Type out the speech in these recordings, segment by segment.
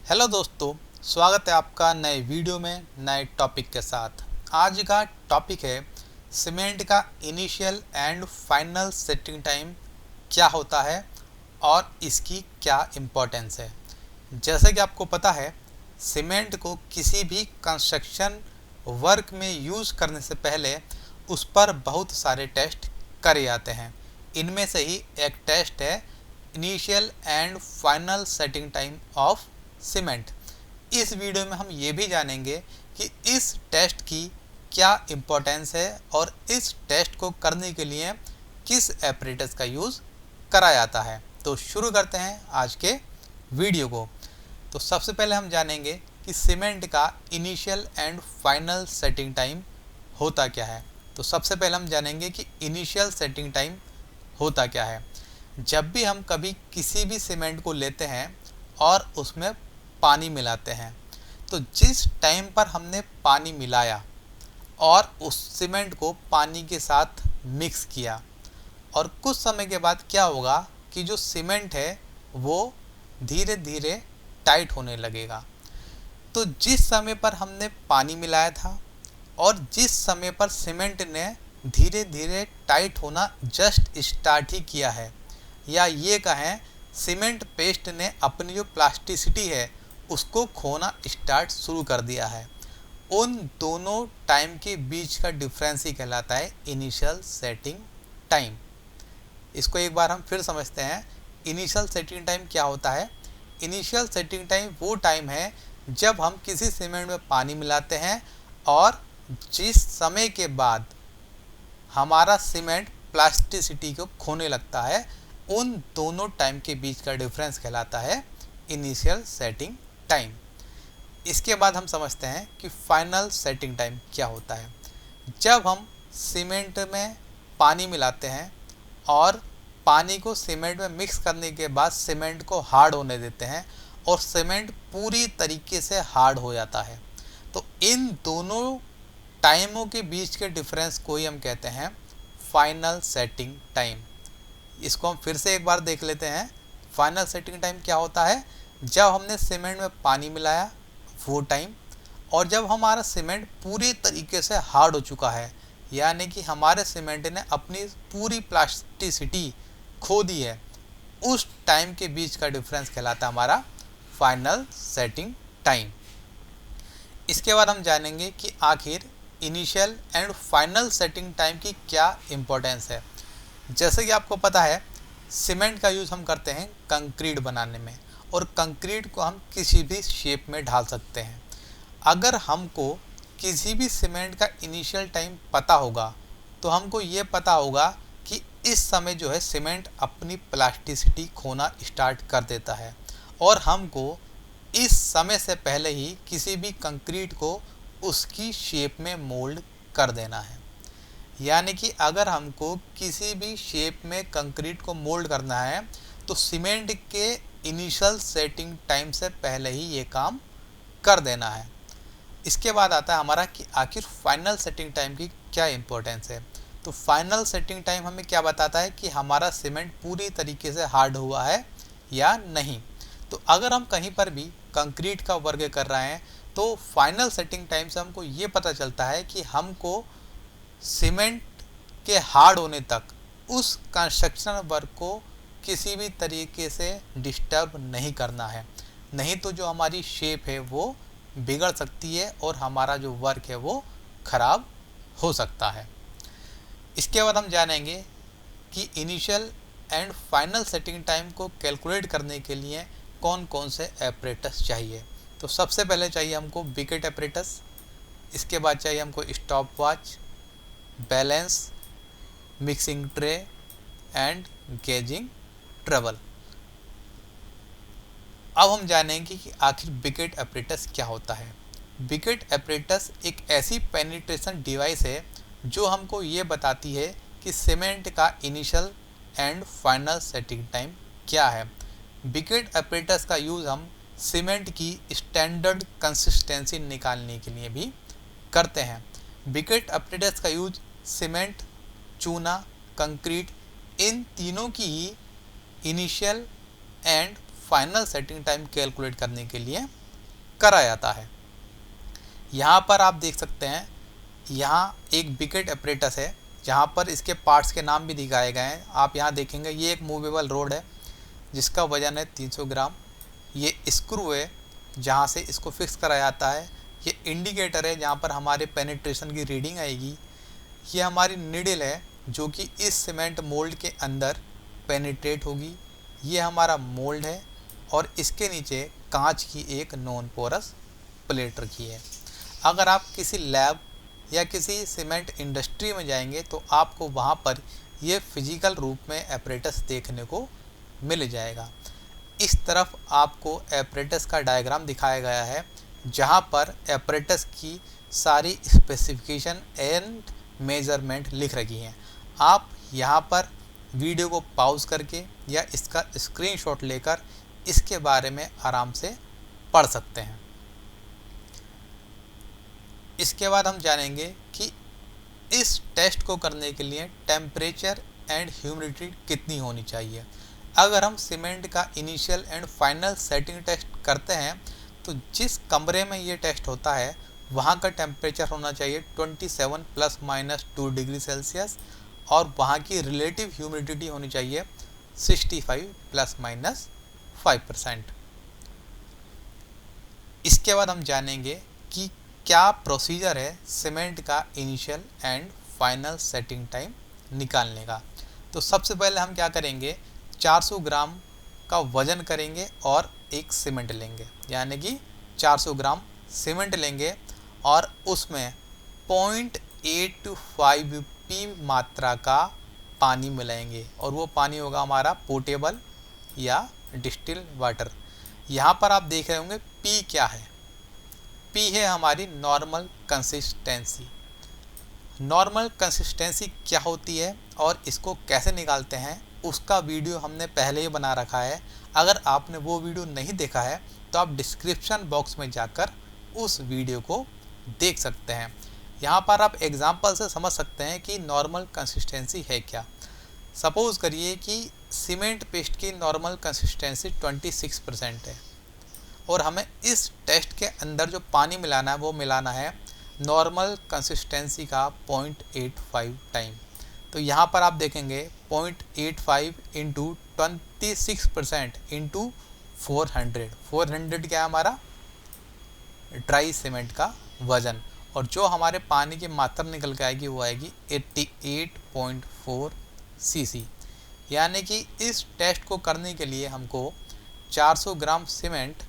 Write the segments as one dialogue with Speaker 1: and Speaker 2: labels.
Speaker 1: Hello दोस्तों, स्वागत है आपका नए वीडियो में नए टॉपिक के साथ। आज का टॉपिक है सीमेंट का initial and final setting time क्या होता है और इसकी क्या इम्पोर्टेंस है। जैसे कि आपको पता है, सीमेंट को किसी भी कंस्ट्रक्शन वर्क में यूज़ करने से पहले उस पर बहुत सारे टेस्ट करे जाते हैं। इनमें से ही एक टेस्ट है initial and final setting time of cement. इस वीडियो में हम ये भी जानेंगे कि इस टेस्ट की क्या इम्पोर्टेंस है और इस टेस्ट को करने के लिए किस एपरेटस का यूज़ करा जाता है। तो शुरू करते हैं आज के वीडियो को। तो सबसे पहले हम जानेंगे कि सीमेंट का initial and final setting time होता क्या है। तो सबसे पहले हम जानेंगे कि इनिशियल सेटिंग टाइम होता क्या है। जब भी हम कभी किसी भी सीमेंट को लेते हैं और उसमें पानी मिलाते हैं, तो जिस टाइम पर हमने पानी मिलाया और उस सीमेंट को पानी के साथ मिक्स किया और कुछ समय के बाद क्या होगा कि जो सीमेंट है वो धीरे धीरे टाइट होने लगेगा। तो जिस समय पर हमने पानी मिलाया था और जिस समय पर सीमेंट ने धीरे धीरे टाइट होना जस्ट स्टार्ट ही किया है, या ये कहें सीमेंट पेस्ट ने अपनी जो प्लास्टिसिटी है उसको खोना स्टार्ट शुरू कर दिया है, उन दोनों टाइम के बीच का डिफरेंस ही कहलाता है इनिशियल सेटिंग टाइम। इसको एक बार हम फिर समझते हैं। इनिशियल सेटिंग टाइम क्या होता है? इनिशियल सेटिंग टाइम वो टाइम है जब हम किसी सीमेंट में पानी मिलाते हैं और जिस समय के बाद हमारा सीमेंट प्लास्टिसिटी को खोने लगता है, उन दोनों टाइम के बीच का डिफरेंस कहलाता है इनिशियल सेटिंग टाइम। इसके बाद हम समझते हैं कि फाइनल सेटिंग टाइम क्या होता है। जब हम सीमेंट में पानी मिलाते हैं और पानी को सीमेंट में मिक्स करने के बाद सीमेंट को हार्ड होने देते हैं और सीमेंट पूरी तरीके से हार्ड हो जाता है, तो इन दोनों टाइमों के बीच के डिफरेंस को ही हम कहते हैं फाइनल सेटिंग टाइम। इसको हम फिर से एक बार देख लेते हैं। फाइनल सेटिंग टाइम क्या होता है? जब हमने सीमेंट में पानी मिलाया वो टाइम, और जब हमारा सीमेंट पूरी तरीके से हार्ड हो चुका है, यानी कि हमारे सीमेंट ने अपनी पूरी प्लास्टिसिटी खो दी है, उस टाइम के बीच का डिफरेंस कहलाता है हमारा फाइनल सेटिंग टाइम। इसके बाद हम जानेंगे कि आखिर initial and final setting time की क्या इम्पोर्टेंस है। जैसे कि आपको पता है, सीमेंट का यूज़ हम करते हैं कंक्रीट बनाने में, और कंक्रीट को हम किसी भी शेप में ढाल सकते हैं। अगर हमको किसी भी सीमेंट का इनिशियल टाइम पता होगा तो हमको ये पता होगा कि इस समय जो है सीमेंट अपनी प्लास्टिसिटी खोना स्टार्ट कर देता है, और हमको इस समय से पहले ही किसी भी कंक्रीट को उसकी शेप में मोल्ड कर देना है। यानी कि अगर हमको किसी भी शेप में कंक्रीट को मोल्ड करना है तो सीमेंट के इनिशियल सेटिंग टाइम से पहले ही ये काम कर देना है। इसके बाद आता है हमारा कि आखिर फाइनल सेटिंग टाइम की क्या इम्पोर्टेंस है। तो फाइनल सेटिंग टाइम हमें क्या बताता है कि हमारा सीमेंट पूरी तरीके से हार्ड हुआ है या नहीं। तो अगर हम कहीं पर भी कंक्रीट का वर्क कर रहे हैं तो फाइनल सेटिंग टाइम से हमको ये पता चलता है कि हमको सीमेंट के हार्ड होने तक उस कंस्ट्रक्शन वर्क को किसी भी तरीके से डिस्टर्ब नहीं करना है, नहीं तो जो हमारी शेप है वो बिगड़ सकती है और हमारा जो वर्क है वो ख़राब हो सकता है। इसके बाद हम जानेंगे कि initial and final setting time को कैलकुलेट करने के लिए कौन कौन से एपरेटस चाहिए। तो सबसे पहले चाहिए हमको बिकेट एपरेटस, इसके बाद चाहिए हमको stopwatch, balance, mixing tray and gauging trowel. अब हम जानेंगे कि आखिर बिकेट एपरेटस क्या होता है। बिकेट एपरेटस एक ऐसी पेनिट्रेशन डिवाइस है जो हमको ये बताती है कि सीमेंट का initial and final setting time क्या है। बिकेट एपरेटस का यूज़ हम सीमेंट की स्टैंडर्ड कंसिस्टेंसी निकालने के लिए भी करते हैं। बिकेट एपरेटस का यूज सीमेंट, चूना, कंक्रीट, इन तीनों की ही initial and final setting time calculate करने के लिए करा जाता है। यहाँ पर आप देख सकते हैं, यहाँ एक बिकेट एपरेटस है जहाँ पर इसके पार्ट्स के नाम भी दिखाए गए हैं। आप यहाँ देखेंगे ये एक मूवेबल रोड है जिसका वजन है 300 ग्राम। ये स्क्रू है जहाँ से इसको फिक्स करा जाता है। ये इंडिकेटर है जहाँ पर हमारे पेनिट्रेशन की रीडिंग आएगी। ये हमारी निडल है जो कि इस सीमेंट मोल्ड के अंदर पेनिट्रेट होगी। ये हमारा मोल्ड है और इसके नीचे कांच की एक नॉन पोरस प्लेट रखी है। अगर आप किसी लैब या किसी सीमेंट इंडस्ट्री में जाएंगे तो आपको वहाँ पर ये फिजिकल रूप में एपरेटस देखने को मिल जाएगा। इस तरफ आपको एपरेटस का डायग्राम दिखाया गया है जहाँ पर एपरेटस की सारी स्पेसिफिकेशन एंड मेजरमेंट लिख रखी हैं। आप यहाँ पर वीडियो को पॉज करके या इसका स्क्रीनशॉट लेकर इसके बारे में आराम से पढ़ सकते हैं। इसके बाद हम जानेंगे कि इस टेस्ट को करने के लिए टेम्परेचर एंड ह्यूमिडिटी कितनी होनी चाहिए। अगर हम सीमेंट का initial and final setting test करते हैं तो जिस कमरे में ये टेस्ट होता है वहाँ का टेम्परेचर होना चाहिए 27 ± 2 डिग्री सेल्सियस और वहाँ की रिलेटिव ह्यूमिडिटी होनी चाहिए 65 ± 5%। इसके बाद हम जानेंगे कि क्या प्रोसीजर है सीमेंट का initial and final setting time निकालने का। तो सबसे पहले हम क्या करेंगे, 400 ग्राम का वज़न करेंगे और एक सीमेंट लेंगे, यानी कि 400 ग्राम सीमेंट लेंगे और उसमें 0.85 पी मात्रा का पानी मिलाएंगे और वो पानी होगा हमारा पोर्टेबल या डिस्टिल वाटर। यहाँ पर आप देख रहे होंगे पी क्या है। पी है हमारी नॉर्मल कंसिस्टेंसी। नॉर्मल कंसिस्टेंसी क्या होती है और इसको कैसे निकालते हैं उसका वीडियो हमने पहले ही बना रखा है। अगर आपने वो वीडियो नहीं देखा है तो आप डिस्क्रिप्शन बॉक्स में जाकर उस वीडियो को देख सकते हैं। यहाँ पर आप एग्जांपल से समझ सकते हैं कि नॉर्मल कंसिस्टेंसी है क्या। सपोज़ करिए कि सीमेंट पेस्ट की नॉर्मल कंसिस्टेंसी 26% है और हमें इस टेस्ट के अंदर जो पानी मिलाना है वो मिलाना है नॉर्मल कंसिस्टेंसी का 0.85 टाइम। तो यहाँ पर आप देखेंगे 0.85 इंटू 26% इंटू 400 क्या है हमारा ड्राई सीमेंट का वज़न, और जो हमारे पानी की मात्रा निकल के आएगी वो आएगी 88.4 सीसी। यानी कि इस टेस्ट को करने के लिए हमको 400 ग्राम सीमेंट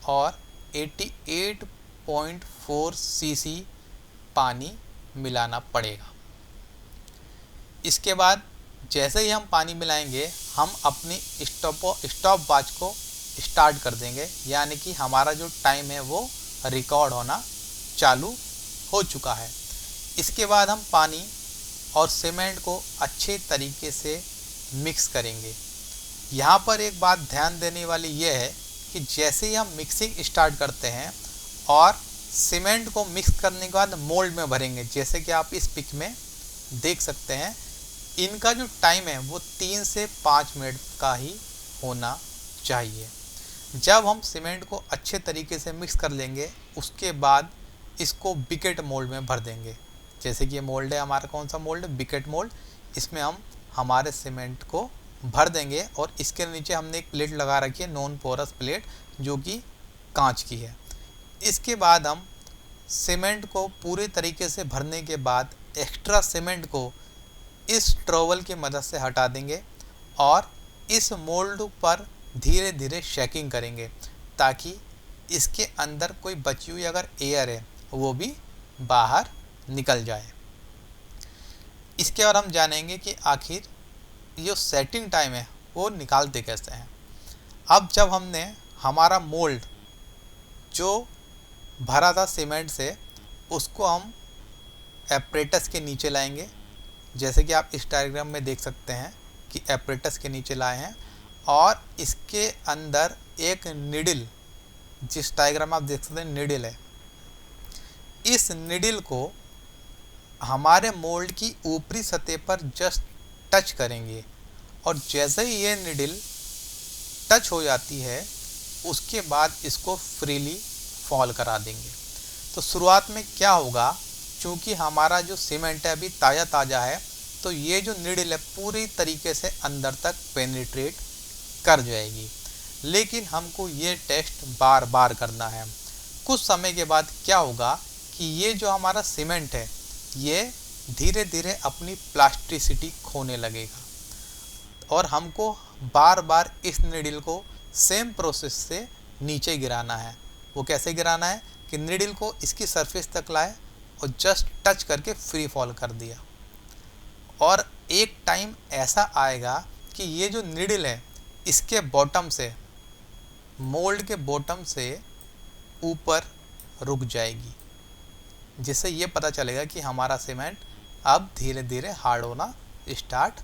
Speaker 1: और 88.4 सीसी पानी मिलाना पड़ेगा। इसके बाद जैसे ही हम पानी मिलाएंगे हम अपनी स्टॉप वॉच को स्टार्ट कर देंगे, यानी कि हमारा जो टाइम है वो रिकॉर्ड होना चालू हो चुका है। इसके बाद हम पानी और सीमेंट को अच्छे तरीके से मिक्स करेंगे। यहाँ पर एक बात ध्यान देने वाली ये है कि जैसे ही हम मिक्सिंग स्टार्ट करते हैं और सीमेंट को मिक्स करने के बाद मोल्ड में भरेंगे, जैसे कि आप इस पिक में देख सकते हैं, इनका जो टाइम है वो 3 से 5 मिनट का ही होना चाहिए। जब हम सीमेंट को अच्छे तरीके से मिक्स कर लेंगे उसके बाद इसको बिकेट मोल्ड में भर देंगे। जैसे कि ये मोल्ड है हमारा, कौन सा मोल्ड है, बिकेट मोल्ड। इसमें हम हमारे सीमेंट को भर देंगे और इसके नीचे हमने एक प्लेट लगा रखी है, नॉन पोरस प्लेट, जो कि कांच की है। इसके बाद हम सीमेंट को पूरे तरीके से भरने के बाद एक्स्ट्रा सीमेंट को इस ट्रॉवल की मदद से हटा देंगे और इस मोल्ड पर धीरे धीरे शेकिंग करेंगे ताकि इसके अंदर कोई बची हुई अगर एयर है वो भी बाहर निकल जाए। इसके बाद हम जानेंगे कि आखिर जो सेटिंग टाइम है वो निकालते कैसे हैं। अब जब हमने हमारा मोल्ड जो भरा था सीमेंट से उसको हम एपरेटस के नीचे लाएंगे, जैसे कि आप इस डायग्राम में देख सकते हैं कि एपरेटस के नीचे लाए हैं और इसके अंदर एक निडल, जिस डायग्राम आप देख सकते हैं निडल है, इस निडल को हमारे मोल्ड की ऊपरी सतह पर जस्ट टच करेंगे और जैसे ही ये निडल टच हो जाती है उसके बाद इसको फ्रीली फॉल करा देंगे। तो शुरुआत में क्या होगा, क्योंकि हमारा जो सीमेंट है अभी ताज़ा ताज़ा है, तो ये जो नीडल है पूरी तरीके से अंदर तक पेनिट्रेट कर जाएगी। लेकिन हमको ये टेस्ट बार बार करना है। कुछ समय के बाद क्या होगा कि ये जो हमारा सीमेंट है ये धीरे धीरे अपनी प्लास्टिसिटी खोने लगेगा और हमको बार बार इस नीडल को सेम प्रोसेस से नीचे गिराना है। वो कैसे गिराना है कि नीडल को इसकी सरफेस तक लाए और जस्ट टच करके फ्री फॉल कर दिया। और एक टाइम ऐसा आएगा कि ये जो नीडल है इसके बॉटम से, मोल्ड के बॉटम से ऊपर रुक जाएगी, जिससे ये पता चलेगा कि हमारा सीमेंट अब धीरे धीरे हार्ड होना स्टार्ट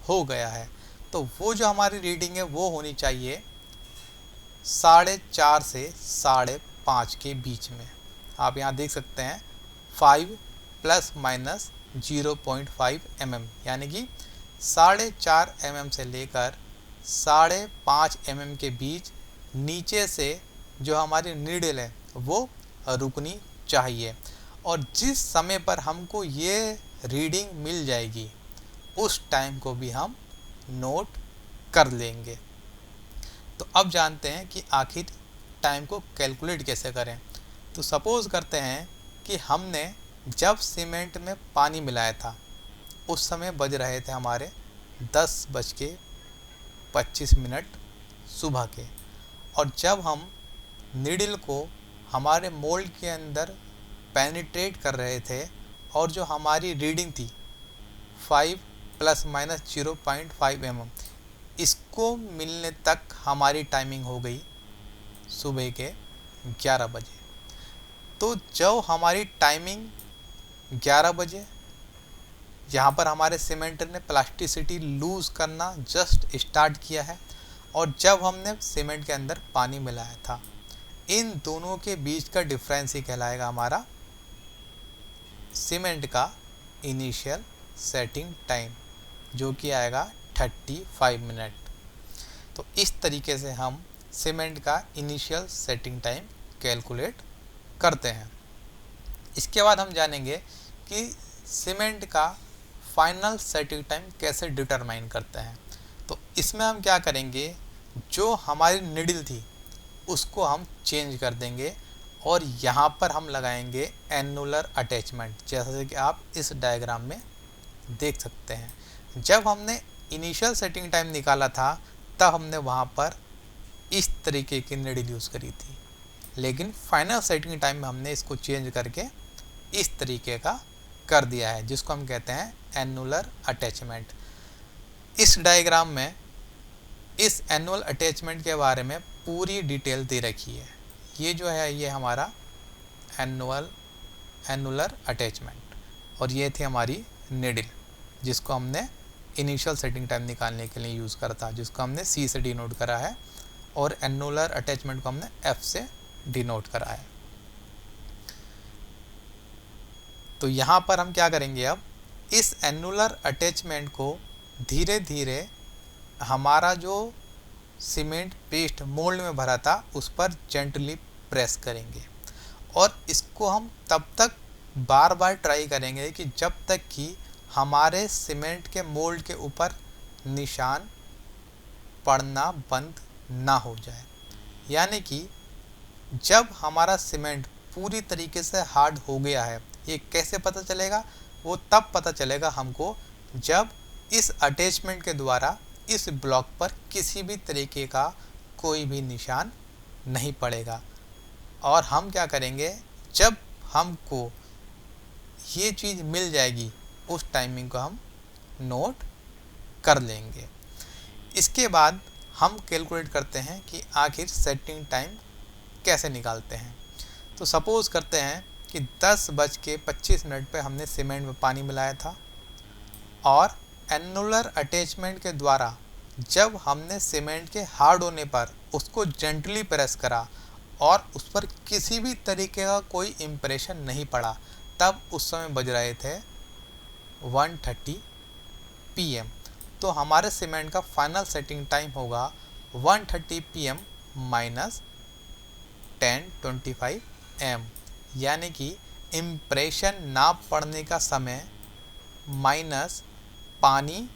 Speaker 1: हो गया है। तो वो जो हमारी रीडिंग है वो होनी चाहिए 4.5 से 5.5 के बीच में। आप यहाँ देख सकते हैं 5 ± 0.5 mm, यानी कि 4.5 mm से लेकर 5.5 mm के बीच नीचे से जो हमारी नीडल है वो रुकनी चाहिए। और जिस समय पर हमको ये रीडिंग मिल जाएगी उस टाइम को भी हम नोट कर लेंगे। तो अब जानते हैं कि आखिर टाइम को कैलकुलेट कैसे करें। तो सपोज़ करते हैं कि हमने जब सीमेंट में पानी मिलाया था उस समय बज रहे थे हमारे 10:25 सुबह के, और जब हम नीडल को हमारे मोल्ड के अंदर पेनिट्रेट कर रहे थे और जो हमारी रीडिंग थी 5 ± 0.5 mm, इसको मिलने तक हमारी टाइमिंग हो गई सुबह के 11 बजे। तो जब हमारी टाइमिंग 11 बजे, यहाँ पर हमारे सीमेंट ने प्लास्टिसिटी लूज़ करना जस्ट स्टार्ट किया है, और जब हमने सीमेंट के अंदर पानी मिलाया था, इन दोनों के बीच का डिफरेंस ही कहलाएगा हमारा सीमेंट का इनिशियल सेटिंग टाइम, जो कि आएगा 35 मिनट। तो इस तरीके से हम सीमेंट का इनिशियल सेटिंग टाइम कैलकुलेट करते हैं। इसके बाद हम जानेंगे कि सीमेंट का फाइनल सेटिंग टाइम कैसे डिटरमाइन करते हैं। तो इसमें हम क्या करेंगे, जो हमारी नीडल थी उसको हम चेंज कर देंगे और यहाँ पर हम लगाएंगे एनुलर अटैचमेंट, जैसे कि आप इस डायग्राम में देख सकते हैं। जब हमने इनिशियल सेटिंग टाइम निकाला था तब हमने वहाँ पर इस तरीके की नीडल यूज़ करी थी, लेकिन फाइनल सेटिंग टाइम में हमने इसको चेंज करके इस तरीके का कर दिया है, जिसको हम कहते हैं एनुलर अटैचमेंट। इस डायग्राम में इस एनुअल अटैचमेंट के बारे में पूरी डिटेल दे रखी है। ये जो है ये हमारा एनुलर अटैचमेंट, और ये थी हमारी नीडल जिसको हमने इनिशियल सेटिंग टाइम निकालने के लिए यूज़ करा था, जिसको हमने C से डिनोट करा है, और एनुलर अटैचमेंट को हमने F से डिनोट करा है। तो यहाँ पर हम क्या करेंगे, अब इस एनुलर अटैचमेंट को धीरे धीरे हमारा जो सीमेंट पेस्ट मोल्ड में भरा था उस पर जेंटली प्रेस करेंगे, और इसको हम तब तक बार बार ट्राई करेंगे कि जब तक कि हमारे सीमेंट के मोल्ड के ऊपर निशान पड़ना बंद ना हो जाए। यानी कि जब हमारा सीमेंट पूरी तरीके से हार्ड हो गया है, ये कैसे पता चलेगा, वो तब पता चलेगा हमको जब इस अटैचमेंट के द्वारा इस ब्लॉक पर किसी भी तरीके का कोई भी निशान नहीं पड़ेगा। और हम क्या करेंगे, जब हमको ये चीज़ मिल जाएगी उस टाइमिंग को हम नोट कर लेंगे। इसके बाद हम कैलकुलेट करते हैं कि आखिर सेटिंग टाइम कैसे निकालते हैं। तो सपोज़ करते हैं कि 10:25 पे हमने सीमेंट में पानी मिलाया था, और एनुलर अटैचमेंट के द्वारा जब हमने सीमेंट के हार्ड होने पर उसको जेंटली प्रेस करा और उस पर किसी भी तरीके का कोई इम्प्रेशन नहीं पड़ा, तब उस समय बज रहे थे 1:30 PM। तो हमारे सीमेंट का फाइनल सेटिंग टाइम होगा 1:30 PM माइनस 10:25 AM, यानी कि इम्प्रेशन ना पड़ने का समय माइनस पानी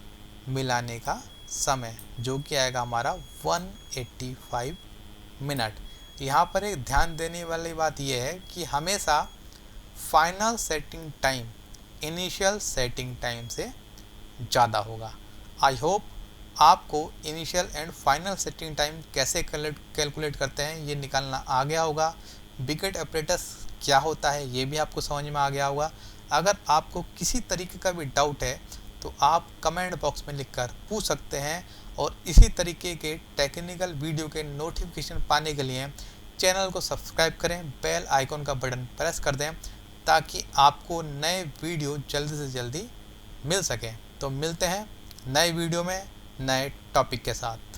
Speaker 1: मिलाने का समय, जो कि आएगा हमारा 185 मिनट। यहाँ पर एक ध्यान देने वाली बात यह है कि हमेशा final setting time initial setting time से ज़्यादा होगा। आई होप आपको initial and final setting time कैसे कैलकुलेट करते हैं ये निकालना आ गया होगा। बिकेट अपरेटस क्या होता है ये भी आपको समझ में आ गया होगा। अगर आपको किसी तरीके का भी डाउट है तो आप कमेंट बॉक्स में लिखकर पूछ सकते हैं, और इसी तरीके के टेक्निकल वीडियो के नोटिफिकेशन पाने के लिए चैनल को सब्सक्राइब करें, बेल आइकॉन का बटन प्रेस कर दें ताकि आपको नए वीडियो जल्दी से जल्दी मिल सकें। तो मिलते हैं नए वीडियो में नए टॉपिक के साथ।